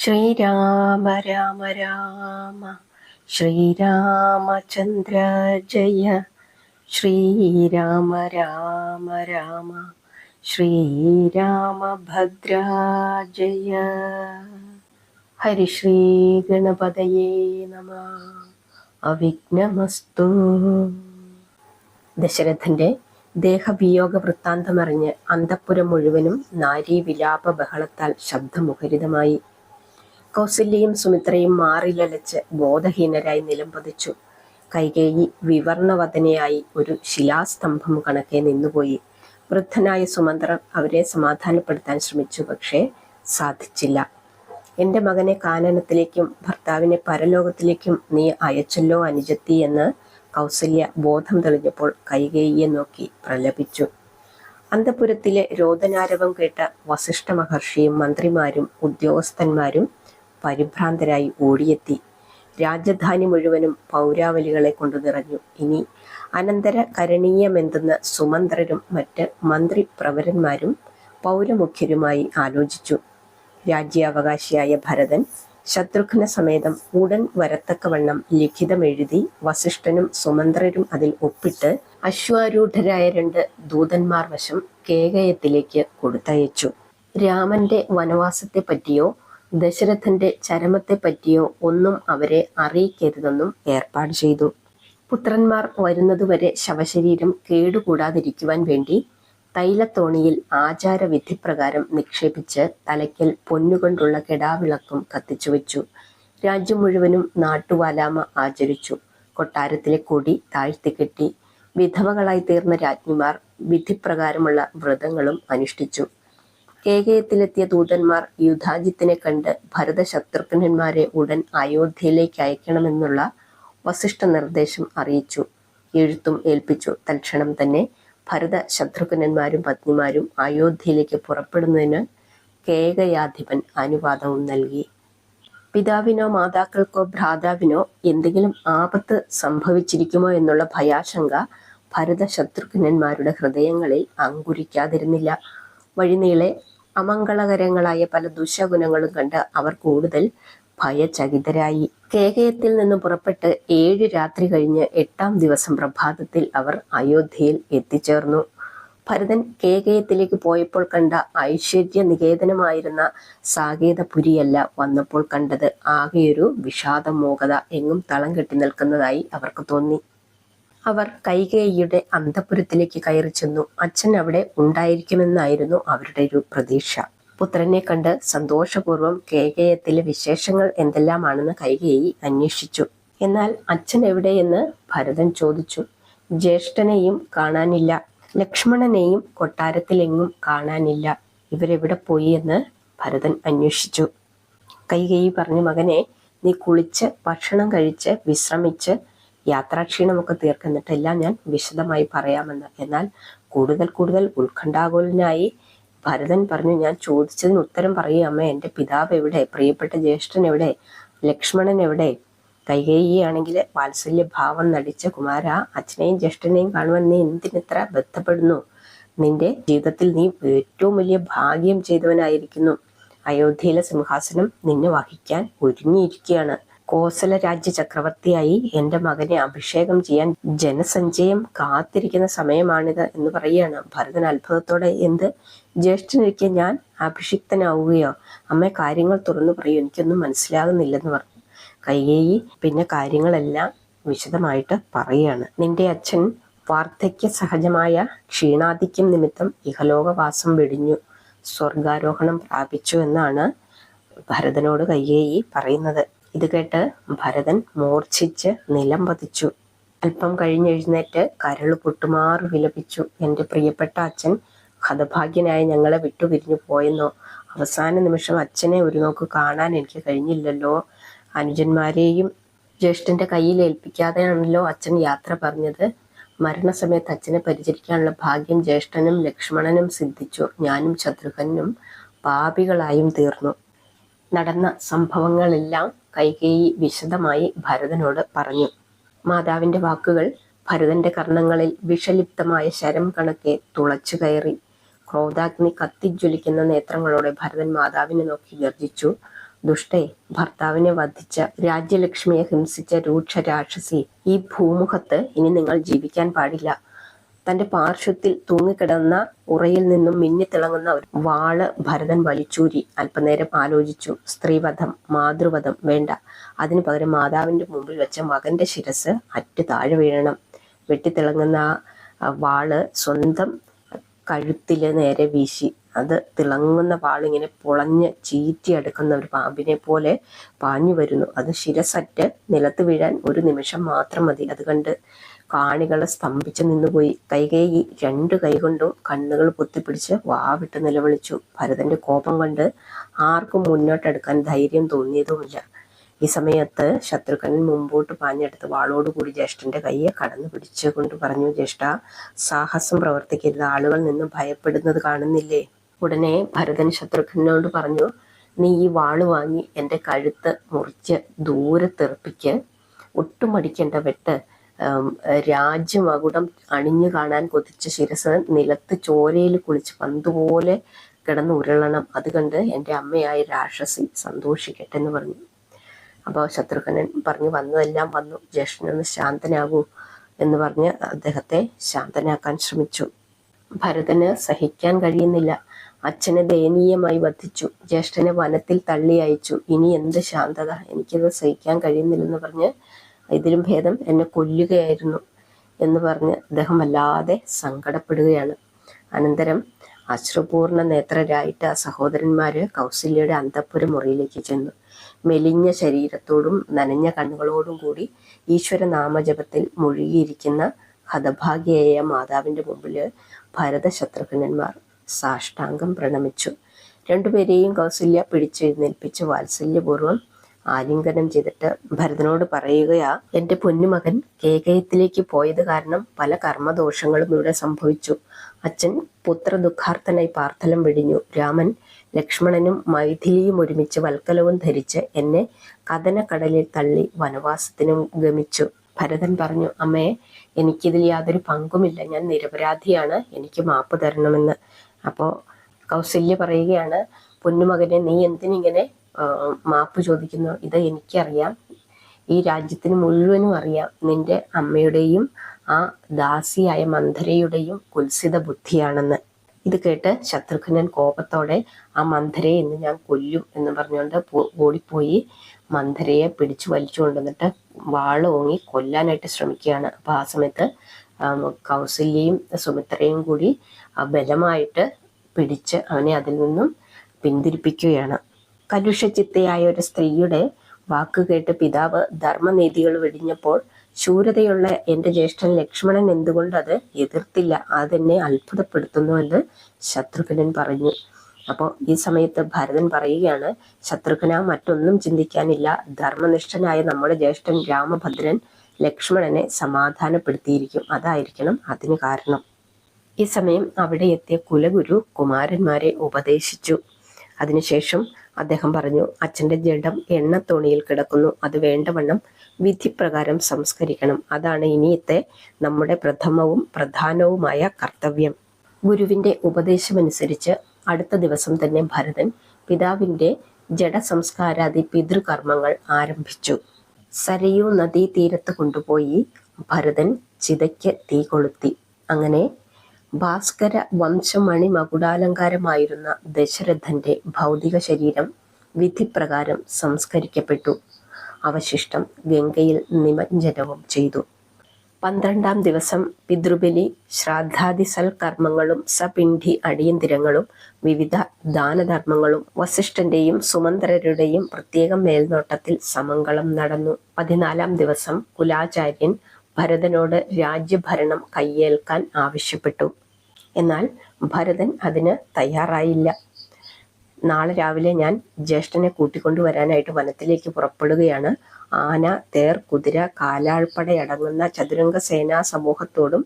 ശ്രീരാമ രാമ രാമ ശ്രീരാമചന്ദ്ര ജയ ശ്രീരാമ രാമ രാമ ശ്രീരാമഭദ്ര ജയ. ഹരിശ്രീ ഗണപതയേ നമഃ. അവിഘ്നമസ്തു. ദശരഥന്റെ ദേഹവിയോഗ വൃത്താന്തമറിഞ്ഞ് അന്തഃപുരം മുഴുവനും നാരീവിലാപ ബഹളത്താൽ ശബ്ദമുഖരിതമായി. കൗസല്യയും സുമിത്രയും മാറിലലച്ച് ബോധഹീനരായി നിലംപതിച്ചു. കൈകേയി വിവർണവദനയായി ഒരു ശിലാസ്തംഭം കണക്കെ നിന്നുപോയി. വൃദ്ധനായ സുമന്ത്രർ അവരെ സമാധാനപ്പെടുത്താൻ ശ്രമിച്ചു, പക്ഷേ സാധിച്ചില്ല. എൻ്റെ മകനെ കാനനത്തിലേക്കും ഭർത്താവിനെ പരലോകത്തിലേക്കും നീ അയച്ചല്ലോ അനുജത്തി എന്ന് കൗസല്യ ബോധം തെളിഞ്ഞപ്പോൾ കൈകേയിയെ നോക്കി പ്രലപിച്ചു. അന്തഃപുരത്തിലെ രോദനാരവം കേട്ട വസിഷ്ഠ മഹർഷിയും മന്ത്രിമാരും ഉദ്യോഗസ്ഥന്മാരും പരിഭ്രാന്തരായി ഓടിയെത്തി. രാജധാനി മുഴുവനും പൗരാവലികളെ കൊണ്ടു നിറഞ്ഞു. ഇനി അനന്തര കരണീയമെന്തെന്ന് സുമന്ത്രരും മറ്റ് മന്ത്രിപ്രവരന്മാരും പൗരമുഖ്യരുമായി ആലോചിച്ചു. രാജ്യാവകാശിയായ ഭരതൻ ശത്രുഘ്ന സമേതം ഉടൻ വരത്തക്കവണ്ണം ലിഖിതമെഴുതി വസിഷ്ഠനും സുമന്ത്രരും അതിൽ ഒപ്പിട്ട് അശ്വാരൂഢരായ 2 ദൂതന്മാർ വശം കേകയത്തിലേക്ക് കൊടുത്തയച്ചു. രാമന്റെ വനവാസത്തെപ്പറ്റിയോ ദശരഥന്റെ ചരമത്തെപ്പറ്റിയോ ഒന്നും അവരെ അറിയിക്കരുതെന്നും ഏർപ്പാട് ചെയ്തു. പുത്രന്മാർ വരുന്നതുവരെ ശവശരീരം കേടുകൂടാതിരിക്കുവാൻ വേണ്ടി തൈലത്തോണിയിൽ ആചാരവിധിപ്രകാരം നിക്ഷേപിച്ച് തലയ്ക്കൽ പൊന്നുകൊണ്ടുള്ള കെടാവിളക്കും കത്തിച്ചുവെച്ചു. രാജ്യം മുഴുവനും നാട്ടുവാലാമ ആചരിച്ചു. കൊട്ടാരത്തിലെ കൊടി താഴ്ത്തിക്കെട്ടി. വിധവകളായി തീർന്ന രാജ്ഞിമാർ വിധിപ്രകാരമുള്ള വ്രതങ്ങളും അനുഷ്ഠിച്ചു. കേകയത്തിലെത്തിയ ദൂതന്മാർ യുധാജിത്തിനെ കണ്ട് ഭരത ശത്രുഘ്നന്മാരെ ഉടൻ അയോധ്യയിലേക്ക് അയക്കണമെന്നുള്ള വസിഷ്ഠ നിർദ്ദേശം അറിയിച്ചു. എഴുത്തും ഏൽപ്പിച്ചു. തൽക്ഷണം തന്നെ ഭരത ശത്രുഘ്നന്മാരും പത്നിമാരും അയോധ്യയിലേക്ക് പുറപ്പെടുന്നതിന് കേകയാധിപൻ അനുവാദവും നൽകി. പിതാവിനോ മാതാക്കൾക്കോ ഭ്രാതാവിനോ എന്തെങ്കിലും ആപത്ത് സംഭവിച്ചിരിക്കുമോ എന്നുള്ള ഭയാശങ്ക ഭരത ശത്രുഘ്നന്മാരുടെ ഹൃദയങ്ങളിൽ അങ്കുരിക്കാതിരുന്നില്ല. വഴിനീളെ അമംഗളകരങ്ങളായ പല ദുശഗുണങ്ങളും കണ്ട് അവർ കൂടുതൽ ഭയചകിതരായി. കേകയത്തിൽ നിന്ന് പുറപ്പെട്ട് 7 രാത്രി കഴിഞ്ഞ് 8-ാം ദിവസം പ്രഭാതത്തിൽ അവർ അയോധ്യയിൽ എത്തിച്ചേർന്നു. ഭരതൻ കേകയത്തിലേക്ക് പോയപ്പോൾ കണ്ട ഐശ്വര്യ നികേതനമായിരുന്ന സാകേതപുരിയല്ല വന്നപ്പോൾ കണ്ടത്. ആകെയൊരു വിഷാദമോഹത എങ്ങും തളം കെട്ടി നിൽക്കുന്നതായി അവർക്ക് തോന്നി. അവർ കൈകേയിയുടെ അന്തഃപുരത്തിലേക്ക് കയറി ചെന്നു. അച്ഛൻ അവിടെ ഉണ്ടായിരിക്കുമെന്നായിരുന്നു അവരുടെ ഒരു പ്രതീക്ഷ. പുത്രനെ കണ്ട് സന്തോഷപൂർവ്വം കേകയത്തിലെ വിശേഷങ്ങൾ എന്തെല്ലാമാണെന്ന് കൈകേയി അന്വേഷിച്ചു. എന്നാൽ അച്ഛൻ എവിടെയെന്ന് ഭരതൻ ചോദിച്ചു. ജ്യേഷ്ഠനെയും കാണാനില്ല, ലക്ഷ്മണനെയും കൊട്ടാരത്തിലെങ്ങും കാണാനില്ല. ഇവരെവിടെ പോയി എന്ന് ഭരതൻ അന്വേഷിച്ചു. കൈകേയി പറഞ്ഞു, മകനെ, നീ കുളിച്ച് ഭക്ഷണം കഴിച്ച് വിശ്രമിച്ച് യാത്രാക്ഷീണമൊക്കെ തീർക്കുന്നിട്ട് എല്ലാം ഞാൻ വിശദമായി പറയാമെന്ന്. എന്നാൽ കൂടുതൽ ഉത്കണ്ഠാകുലനായി ഭരതൻ പറഞ്ഞു, ഞാൻ ചോദിച്ചതിന് ഉത്തരം പറയൂ അമ്മ. എൻ്റെ പിതാവ് എവിടെ? പ്രിയപ്പെട്ട ജ്യേഷ്ഠൻ എവിടെ? ലക്ഷ്മണൻ എവിടെ? കൈകേയിയാണെങ്കിൽ വാത്സല്യഭാവം നടിച്ച, കുമാര, അച്ഛനെയും ജ്യേഷ്ഠനെയും കാണുവാൻ നീ എന്തിനിത്ര ബന്ധപ്പെടുന്നു? നിന്റെ ജീവിതത്തിൽ നീ ഏറ്റവും വലിയ ഭാഗ്യം ചെയ്തവനായിരിക്കുന്നു. അയോധ്യയിലെ സിംഹാസനം നിന്നെ വഹിക്കാൻ ഒരുങ്ങിയിരിക്കുകയാണ്. കോസല രാജ്യ ചക്രവർത്തിയായി എൻ്റെ മകനെ അഭിഷേകം ചെയ്യാൻ ജനസഞ്ചയം കാത്തിരിക്കുന്ന സമയമാണിത് എന്ന് പറയുകയാണ്. ഭരതൻ അത്ഭുതത്തോടെ, എന്ത്, ജ്യേഷ്ഠനിരിക്കെ ഞാൻ അഭിഷിക്തനാവുകയോ? അമ്മ, കാര്യങ്ങൾ തുറന്നു പറയൂ, എനിക്കൊന്നും മനസ്സിലാകുന്നില്ലെന്ന് പറഞ്ഞു. കൈകേയി പിന്നെ കാര്യങ്ങളെല്ലാം വിശദമായിട്ട് പറയുകയാണ്. നിന്റെ അച്ഛൻ വാർദ്ധക്യ സഹജമായ ക്ഷീണാധിക്യം നിമിത്തം ഇഹലോകവാസം വെടിഞ്ഞു സ്വർഗാരോഹണം പ്രാപിച്ചു എന്നാണ് ഭരതനോട് കൈകേയി പറയുന്നത്. ഇത് കേട്ട് ഭരതൻ മൂർച്ഛിച്ച് നിലം പതിച്ചു. അല്പം കഴിഞ്ഞെഴുന്നേറ്റ് കരള് പൊട്ടുമാറ് വിലപിച്ചു. എൻ്റെ പ്രിയപ്പെട്ട അച്ഛൻ ഹതഭാഗ്യനായ ഞങ്ങളെ വിട്ടുപിരിഞ്ഞു പോയെന്നോ. അവസാന നിമിഷം അച്ഛനെ ഒരു നോക്ക് കാണാൻ എനിക്ക് കഴിഞ്ഞില്ലല്ലോ. അനുജന്മാരെയും ജ്യേഷ്ഠൻ്റെ കയ്യിൽ ഏൽപ്പിക്കാതെയാണല്ലോ അച്ഛൻ യാത്ര പറഞ്ഞത്. മരണസമയത്ത് അച്ഛനെ പരിചരിക്കാനുള്ള ഭാഗ്യം ജ്യേഷ്ഠനും ലക്ഷ്മണനും സിദ്ധിച്ചു. ഞാനും ശത്രുഘ്നും പാപികളായും തീർന്നു. നടന്ന സംഭവങ്ങളെല്ലാം കൈകേയി വിശദമായി ഭരതനോട് പറഞ്ഞു. മാതാവിൻ്റെ വാക്കുകൾ ഭരതന്റെ കർണങ്ങളിൽ വിഷലിപ്തമായ ശരം കണക്കെ തുളച്ചു കയറി. ക്രോധാഗ്നി കത്തിജ്വലിക്കുന്ന നേത്രങ്ങളോടെ ഭരതൻ മാതാവിനെ നോക്കി ഗർജിച്ചു. ദുഷ്ടേ, ഭർത്താവിനെ വധിച്ച, രാജ്യലക്ഷ്മിയെ ഹിംസിച്ച രൂക്ഷ രാക്ഷസി, ഈ ഭൂമുഖത്ത് ഇനി നിങ്ങൾ ജീവിക്കാൻ പാടില്ല. തന്റെ പാർശ്വത്തിൽ തൂങ്ങിക്കിടന്ന ഉറയിൽ നിന്നും മിന്നിത്തിളങ്ങുന്ന ഒരു വാള് ഭരതൻ വലിച്ചൂരി. അല്പനേരം ആലോചിച്ചു. സ്ത്രീവധം, മാതൃവധം വേണ്ട. അതിനു പകരം മാതാവിന്റെ മുമ്പിൽ വെച്ച മകന്റെ ശിരസ് അറ്റ് താഴെ വീഴണം. വെട്ടിത്തിളങ്ങുന്ന ആ വാള് സ്വന്തം കഴുത്തില് നേരെ വീശി. അത് തിളങ്ങുന്ന വാളിങ്ങനെ പൊളഞ്ഞ് ചീറ്റിയെടുക്കുന്ന ഒരു പാമ്പിനെ പോലെ പാഞ്ഞു വരുന്നു. അത് ശിരസറ്റ് നിലത്ത് വീഴാൻ ഒരു നിമിഷം മാത്രം മതി. അത് കണ്ട് കാണികളെ സ്തംഭിച്ചു നിന്നുപോയി. കൈകേയി 2 കൈകൊണ്ടും കണ്ണുകൾ പൊത്തിപ്പിടിച്ച് വാവിട്ട് നിലവിളിച്ചു. ഭരതന്റെ കോപം കണ്ട് ആർക്കും മുന്നോട്ടെടുക്കാൻ ധൈര്യം തോന്നിയതുമില്ല. ഈ സമയത്ത് ശത്രുഘ്നൻ മുമ്പോട്ട് പാഞ്ഞെടുത്ത് വാളോടുകൂടി ജ്യേഷ്ഠന്റെ കയ്യെ കടന്നു പിടിച്ചുകൊണ്ട് പറഞ്ഞു, ജ്യേഷ്ഠ, സാഹസം പ്രവർത്തിക്കരുത്. ആളുകൾ നിന്ന് ഭയപ്പെടുന്നത് കാണുന്നില്ലേ? ഉടനെ ഭരതൻ ശത്രുഘ്നനോട് പറഞ്ഞു, നീ ഈ വാള് വാങ്ങി എൻ്റെ കഴുത്ത് മുറിച്ച് ദൂരെ തെറിപ്പിക്ക്. ഒട്ടും മടിക്കേണ്ട, വെട്ട്. രാജ്യമകുടം അണിഞ്ഞു കാണാൻ കൊതിച്ച ശിരസ് നിലത്ത് ചോരയിൽ കുളിച്ച് പന്തുപോലെ കിടന്ന് ഉരുളണം. അത് കണ്ട് എൻ്റെ അമ്മയായ രാക്ഷസി സന്തോഷിക്കട്ടെ എന്ന് പറഞ്ഞു. അപ്പോൾ ശത്രുഘ്നൻ പറഞ്ഞു, വന്നതെല്ലാം വന്നു, ജ്യേഷ്ഠനൊന്ന് ശാന്തനാകൂ എന്ന് പറഞ്ഞ് അദ്ദേഹത്തെ ശാന്തനാക്കാൻ ശ്രമിച്ചു. ഭരതന് സഹിക്കാൻ കഴിയുന്നില്ല. അച്ഛനെ ദയനീയമായി വധിച്ചു, ജ്യേഷ്ഠനെ വനത്തിൽ തള്ളി അയച്ചു. ഇനി എന്ത് ശാന്തത, എനിക്കത് സഹിക്കാൻ കഴിയുന്നില്ലെന്ന് പറഞ്ഞ്, ഇതിലും ഭേദം എന്നെ കൊല്ലുകയായിരുന്നു എന്ന് പറഞ്ഞ് അദ്ദേഹം വല്ലാതെ സങ്കടപ്പെടുകയാണ്. അനന്തരം അശ്രുപൂർണ നേത്രരായിട്ട് ആ സഹോദരന്മാര് കൗസല്യയുടെ അന്തഃപുര മുറിയിലേക്ക് ചെന്നു. മെലിഞ്ഞ ശരീരത്തോടും നനഞ്ഞ കണ്ണുകളോടും കൂടി ഈശ്വരനാമജപത്തിൽ മുഴുകിയിരിക്കുന്ന ഹതഭാഗ്യയായ മാതാവിന്റെ മുമ്പില് ഭരതശത്രുഘ്നന്മാർ സാഷ്ടാംഗം പ്രണമിച്ചു. 2 പേരെയും കൗസല്യ പിടിച്ചെഴുന്നേൽപ്പിച്ച് വാത്സല്യപൂർവ്വം ആലിംഗനം ചെയ്തിട്ട് ഭരതനോട് പറയുകയാ, എൻ്റെ പൊന്നുമകൻ കേകയത്തിലേക്ക് പോയത് കാരണം പല കർമ്മദോഷങ്ങളും ഇവിടെ സംഭവിച്ചു. അച്ഛൻ പുത്രദുഃഖാർത്ഥനായി പാർത്ഥലം വെടിഞ്ഞു. രാമൻ ലക്ഷ്മണനും മൈഥിലിയും ഒരുമിച്ച് വൽക്കലവും ധരിച്ച് എന്നെ കദനക്കടലിൽ തള്ളി വനവാസത്തിനും ഗമിച്ചു. ഭരതൻ പറഞ്ഞു, അമ്മേ, എനിക്കിതിൽ യാതൊരു പങ്കുമില്ല, ഞാൻ നിരപരാധിയാണ്, എനിക്ക് മാപ്പ് തരണമെന്ന്. അപ്പോൾ കൗസല്യ പറയുകയാണ്, പൊന്നുമകനെ, നീ എന്തിനിങ്ങനെ മാപ്പ് ചോദിക്കുന്നു? ഇത് എനിക്കറിയാം, ഈ രാജ്യത്തിന് മുഴുവനും അറിയാം. നിന്റെ അമ്മയുടെയും ആ ദാസിയായ മന്ധരയുടെയും കുൽസിത ബുദ്ധിയാണെന്ന്. ഇത് കേട്ട് ശത്രുഘ്നൻ കോപത്തോടെ, ആ മന്ധരയെ ഇന്ന് ഞാൻ കൊല്ലും എന്ന് പറഞ്ഞുകൊണ്ട് ഓടിപ്പോയി മന്ധരയെ പിടിച്ചു വലിച്ചു കൊണ്ടുവന്നിട്ട് വാള് ഓങ്ങി കൊല്ലാനായിട്ട് ശ്രമിക്കുകയാണ്. അപ്പോൾ ആ സമയത്ത് കൗസല്യയും സുമിത്രയും കൂടി ബലമായിട്ട് പിടിച്ച് അവനെ അതിൽ നിന്നും പിന്തിരിപ്പിക്കുകയാണ്. കലുഷചിത്തയായ ഒരു സ്ത്രീയുടെ വാക്ക് കേട്ട് പിതാവ് ധർമ്മനീതികൾ വെടിഞ്ഞപ്പോൾ ശൂരതയുള്ള എൻ്റെ ജ്യേഷ്ഠൻ ലക്ഷ്മണൻ എന്തുകൊണ്ട് അത് എതിർത്തില്ല? അതെന്നെ അത്ഭുതപ്പെടുത്തുന്നു എന്ന് ശത്രുഘ്നൻ പറഞ്ഞു. അപ്പോൾ ഈ സമയത്ത് ഭരതൻ പറയുകയാണ്, ശത്രുഘ്ന, മറ്റൊന്നും ചിന്തിക്കാനില്ല. ധർമ്മനിഷ്ഠനായ നമ്മുടെ ജ്യേഷ്ഠൻ രാമഭദ്രൻ ലക്ഷ്മണനെ സമാധാനപ്പെടുത്തിയിരിക്കും. അതായിരിക്കണം അതിന് കാരണം. ഈ സമയം അവിടെ എത്തിയ കുലഗുരു കുമാരന്മാരെ ഉപദേശിച്ചു. അതിനുശേഷം അദ്ദേഹം പറഞ്ഞു, അച്ഛൻ്റെ ജഡം എണ്ണത്തോണിയിൽ കിടക്കുന്നു, അത് വേണ്ടവണ്ണം വിധിപ്രകാരം സംസ്കരിക്കണം. അതാണ് ഇനിയത്തെ നമ്മുടെ പ്രഥമവും പ്രധാനവുമായ കർത്തവ്യം. ഗുരുവിൻ്റെ ഉപദേശമനുസരിച്ച് അടുത്ത ദിവസം തന്നെ ഭരതൻ പിതാവിൻ്റെ ജഡസംസ്കാരാദി പിതൃകർമ്മങ്ങൾ ആരംഭിച്ചു. സരയൂ നദീതീരത്ത് കൊണ്ടുപോയി ഭരതൻ ചിതയ്ക്ക് തീ കൊളുത്തി. അങ്ങനെ ഭാസ്കര വംശമണി മകുടാലങ്കാരമായിരുന്ന ദശരഥന്റെ ഭൗതിക ശരീരം വിധിപ്രകാരം സംസ്കരിക്കപ്പെട്ടു. അവശിഷ്ടം ഗംഗയിൽ നിമജ്ജനവും ചെയ്തു. 12-ാം ദിവസം പിതൃബലി, ശ്രാദ്ധാദി സൽക്കർമ്മങ്ങളും സപിണ്ഡി അടിയന്തിരങ്ങളും വിവിധ ദാനധർമ്മങ്ങളും വസിഷ്ഠന്റെയും സുമന്ത്രരുടെയും പ്രത്യേകം മേൽനോട്ടത്തിൽ സമംഗളം നടന്നു. 14-ാം ദിവസം കുലാചാര്യൻ ഭരതനോട് രാജ്യഭരണം കയ്യേൽക്കാൻ ആവശ്യപ്പെട്ടു. എന്നാൽ ഭരതൻ അതിന് തയ്യാറായില്ല. നാളെ രാവിലെ ഞാൻ ജ്യേഷ്ഠനെ കൂട്ടിക്കൊണ്ടുവരാനായിട്ട് വനത്തിലേക്ക് പുറപ്പെടുകയാണ്. ആന, തേർ, കുതിര, കാലാൾപ്പടയടങ്ങുന്ന ചതുരംഗ സേനാ സമൂഹത്തോടും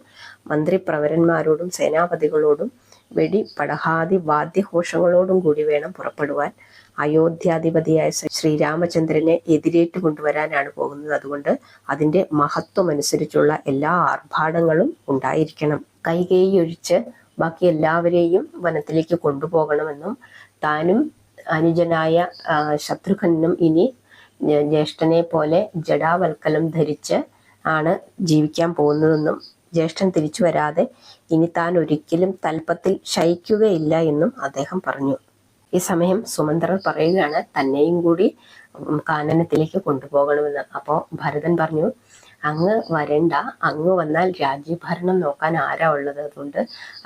മന്ത്രിപ്രവരന്മാരോടും സേനാപതികളോടും വെടി പടഹാദി വാദ്യഘോഷങ്ങളോടും കൂടി വേണം പുറപ്പെടുവാൻ. അയോധ്യാധിപതിയായ ശ്രീരാമചന്ദ്രനെ എതിരേറ്റു കൊണ്ടുവരാനാണ് പോകുന്നത്. അതുകൊണ്ട് അതിൻ്റെ മഹത്വമനുസരിച്ചുള്ള എല്ലാ ആർഭാടങ്ങളും ഉണ്ടായിരിക്കണം. കൈകേയി ഒഴിച്ച് ബാക്കി എല്ലാവരെയും വനത്തിലേക്ക് കൊണ്ടുപോകണമെന്നും താനും അനുജനായ ശത്രുഘ്നനും ഇനി ജ്യേഷ്ഠനെ പോലെ ജടാവൽക്കലം ധരിച്ച് ആണ് ജീവിക്കാൻ പോകുന്നതെന്നും ജ്യേഷ്ഠൻ തിരിച്ചു വരാതെ ഇനി താൻ ഒരിക്കലും തൽപ്പത്തിൽ ശയിക്കുകയില്ല എന്നും അദ്ദേഹം പറഞ്ഞു. ഈ സമയം സുമന്ത്രർ പറയുകയാണ് തന്നെയും കൂടി കാനനത്തിലേക്ക് കൊണ്ടുപോകണമെന്ന്. അപ്പോൾ ഭരതൻ പറഞ്ഞു, അങ്ങ് വരണ്ട, അങ്ങ് വന്നാൽ രാജ്യഭരണം നോക്കാൻ ആരാ ഉള്ളത്? അതുകൊണ്ട്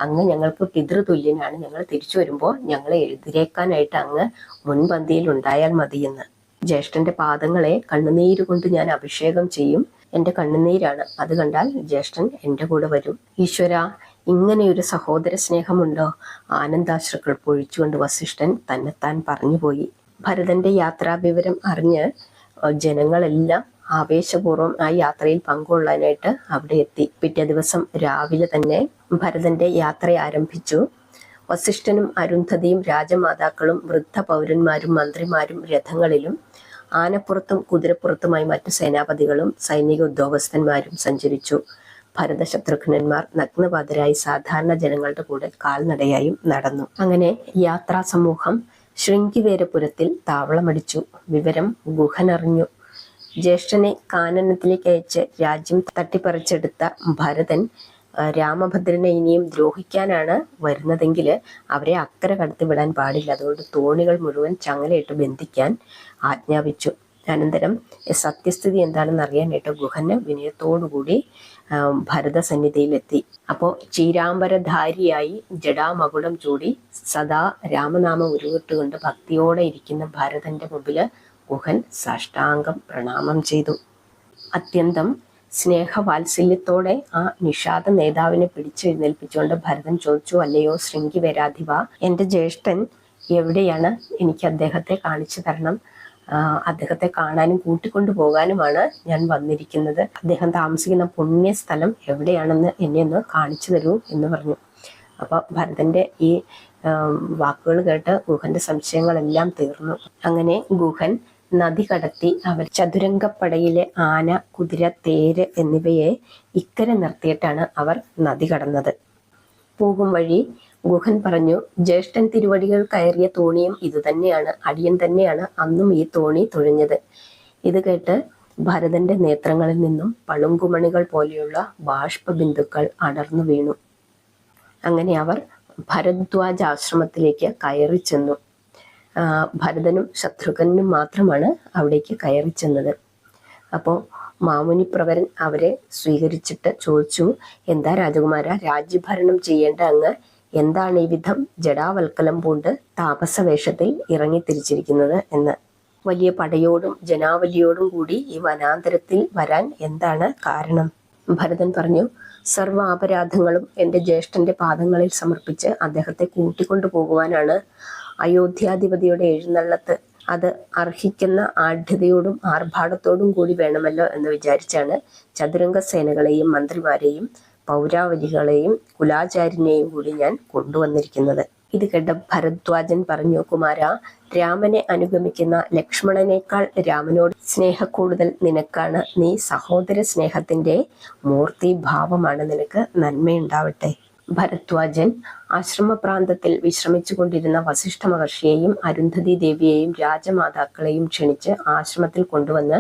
അങ്ങ് ഞങ്ങൾക്ക് പിതൃതുല്യനാണ്. ഞങ്ങൾ തിരിച്ചു വരുമ്പോൾ ഞങ്ങളെ എതിരേക്കാനായിട്ട് അങ്ങ് മുൻപന്തിയിൽ ഉണ്ടായാൽ മതിയെന്ന്. ജ്യേഷ്ഠന്റെ പാദങ്ങളെ കണ്ണുനീര് കൊണ്ട് ഞാൻ അഭിഷേകം ചെയ്യും. എന്റെ കണ്ണുനീരാണ്. അത് കണ്ടാൽ ജ്യേഷ്ഠൻ എന്റെ കൂടെ വരും. ഈശ്വര, ഇങ്ങനെയൊരു സഹോദര സ്നേഹമുണ്ടോ? ആനന്ദാശ്രുക്കൾ പൊഴിച്ചുകൊണ്ട് വസിഷ്ഠൻ തന്നെത്താൻ പറഞ്ഞുപോയി. ഭരതന്റെ യാത്രാവിവരം അറിഞ്ഞ് ജനങ്ങളെല്ലാം ആവേശപൂർവ്വം ആ യാത്രയിൽ പങ്കുകൊള്ളാനായിട്ട് അവിടെ എത്തി. പിറ്റേ ദിവസം രാവിലെ തന്നെ ഭരതന്റെ യാത്ര ആരംഭിച്ചു. വസിഷ്ഠനും അരുന്ധതിയും രാജമാതാക്കളും വൃദ്ധ പൗരന്മാരും മന്ത്രിമാരും രഥങ്ങളിലും ആനപ്പുറത്തും കുതിരപ്പുറത്തുമായി മറ്റു സേനാപതികളും സൈനിക ഉദ്യോഗസ്ഥന്മാരും സഞ്ചരിച്ചു. ഭരതശത്രുഘ്നന്മാർ നഗ്നപാതരായി സാധാരണ ജനങ്ങളുടെ കൂടെ കാൽനടയായും നടന്നു. അങ്ങനെ യാത്രാ സമൂഹം ശൃംഗിവേരപുരത്തിൽ താവളമടിച്ചു. വിവരം ഗുഹനറിഞ്ഞു. ജ്യേഷ്ഠനെ കാനനത്തിലേക്ക് അയച്ച് രാജ്യം തട്ടിപ്പറിച്ചെടുത്ത ഭരതൻ രാമഭദ്രനെ ഇനിയും ദ്രോഹിക്കാനാണ് വരുന്നതെങ്കിൽ അവരെ അക്കരെ കടത്തിവിടാൻ പാടില്ല. അതുകൊണ്ട് തോണികൾ മുഴുവൻ ചങ്ങലയിട്ട് ബന്ധിക്കാൻ ആജ്ഞാപിച്ചു. അനന്തരം സത്യസ്ഥിതി എന്താണെന്ന് അറിയാനായിട്ട് ഗുഹന് വിനയത്തോടുകൂടി ഭരതസന്നിധിയിലെത്തി. അപ്പോൾ ചീരാംബരധാരിയായി ജടാമകുടം ചൂടി സദാ രാമനാമം ഉരുവിട്ടുകൊണ്ട് ഭക്തിയോടെ ഇരിക്കുന്ന ഭരതന്റെ മുമ്പിൽ ഗുഹൻ സാഷ്ടാംഗം പ്രണാമം ചെയ്തു. അത്യന്തം സ്നേഹവാത്സല്യത്തോടെ ആ നിഷാദ നേതാവിനെ പിടിച്ചെഴുന്നേൽപ്പിച്ചുകൊണ്ട് ഭരതൻ ചോദിച്ചു, അല്ലയോ ശൃംഗിവേരാധിപ, എൻ്റെ ജ്യേഷ്ഠൻ എവിടെയാണ്? എനിക്ക് അദ്ദേഹത്തെ കാണിച്ചു തരണം. അദ്ദേഹത്തെ കാണാനും കൂട്ടിക്കൊണ്ടു പോകാനുമാണ് ഞാൻ വന്നിരിക്കുന്നത്. അദ്ദേഹം താമസിക്കുന്ന പുണ്യസ്ഥലം എവിടെയാണെന്ന് എന്നെ ഒന്ന് കാണിച്ചു തരൂ എന്ന് പറഞ്ഞു. അപ്പോൾ ഭരതന്റെ ഈ വാക്കുകൾ കേട്ട് ഗുഹന്റെ സംശയങ്ങളെല്ലാം തീർന്നു. അങ്ങനെ ഗുഹൻ നദി കടത്തി അവർ ചതുരംഗപ്പടയിലെ ആന, കുതിര, തേര് എന്നിവയെ ഇക്കരെ നിർത്തിയിട്ടാണ് അവർ നദി കടന്നത്. പോകും വഴി ഗുഹൻ പറഞ്ഞു, ജ്യേഷ്ഠൻ തിരുവടികൾ കയറിയ തോണിയും ഇതുതന്നെയാണ്. അടിയൻ തന്നെയാണ് അന്നും ഈ തോണി തുഴഞ്ഞത്. ഇത് കേട്ട് ഭരതന്റെ നേത്രങ്ങളിൽ നിന്നും പളുങ്കുമണികൾ പോലെയുള്ള ബാഷ്പബിന്ദുക്കൾ അടർന്നു വീണു. അങ്ങനെ അവർ ഭരദ്വാജ ആശ്രമത്തിലേക്ക് കയറി ചെന്നു. ഭരതനും ശത്രുഘ്നനും മാത്രമാണ് അവിടേക്ക് കയറി ചെന്നത്. അപ്പോൾ മാമുനിപ്രവരൻ അവരെ സ്വീകരിച്ചിട്ട് ചോദിച്ചു, എന്താ രാജകുമാര, രാജ്യഭരണം ചെയ്യേണ്ട അങ്ങ് എന്താണ് ഈ വിധം ജടാവൽക്കലം പൂണ്ട് താപസവേഷത്തിൽ ഇറങ്ങിത്തിരിച്ചിരിക്കുന്നത് എന്ന്. വലിയ പടയോടും ജനാവലിയോടും കൂടി ഈ വനാന്തരത്തിൽ വരാൻ എന്താണ് കാരണം? ഭരതൻ പറഞ്ഞു, സർവ്വ അപരാധങ്ങളും എൻ്റെ ജ്യേഷ്ഠന്റെ പാദങ്ങളിൽ സമർപ്പിച്ച് അദ്ദേഹത്തെ കൂട്ടിക്കൊണ്ടു പോകുവാനാണ്. അയോധ്യാധിപതിയുടെ എഴുന്നള്ളത്ത് അത് അർഹിക്കുന്ന ആഢ്യതയോടും ആർഭാടത്തോടും കൂടി വേണമല്ലോ എന്ന് വിചാരിച്ചാണ് ചതുരംഗ സേനകളെയും മന്ത്രിമാരെയും പൗരാവലികളെയും കുലാചാര്യനെയും കൂടി ഞാൻ കൊണ്ടുവന്നിരിക്കുന്നത്. ഇത് കേട്ട ഭരദ്വാജൻ പറഞ്ഞു, കുമാര, രാമനെ അനുഗമിക്കുന്ന ലക്ഷ്മണനേക്കാൾ രാമനോട് സ്നേഹക്കൂടുതൽ നിനക്കാണ്. നീ സഹോദര സ്നേഹത്തിന്റെ മൂർത്തിഭാവമാണ്. നിനക്ക് നന്മയുണ്ടാവട്ടെ. ഭരദ്വാജൻ ആശ്രമപ്രാന്തത്തിൽ വിശ്രമിച്ചു കൊണ്ടിരുന്ന വസിഷ്ഠ മഹർഷിയെയും അരുന്ധതി ദേവിയെയും രാജമാതാക്കളെയും ക്ഷണിച്ച് ആശ്രമത്തിൽ കൊണ്ടുവന്ന്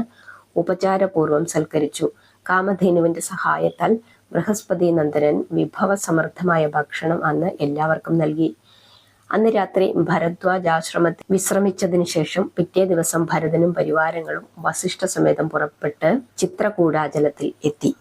ഉപചാരപൂർവ്വം സൽക്കരിച്ചു. കാമധേനുവിന്റെ സഹായത്താൽ ബൃഹസ്പതി നന്ദനൻ വിഭവസമൃദ്ധമായ ഭക്ഷണം അന്ന് എല്ലാവർക്കും നൽകി. അന്ന് രാത്രി ഭരദ്വാജാശ്രമത്തിൽ വിശ്രമിച്ചതിന് ശേഷം പിറ്റേ ദിവസം ഭരതനും പരിവാരങ്ങളും വസിഷ്ഠ സമേതം പുറപ്പെട്ട് ചിത്രകൂടാചലത്തിൽ എത്തി.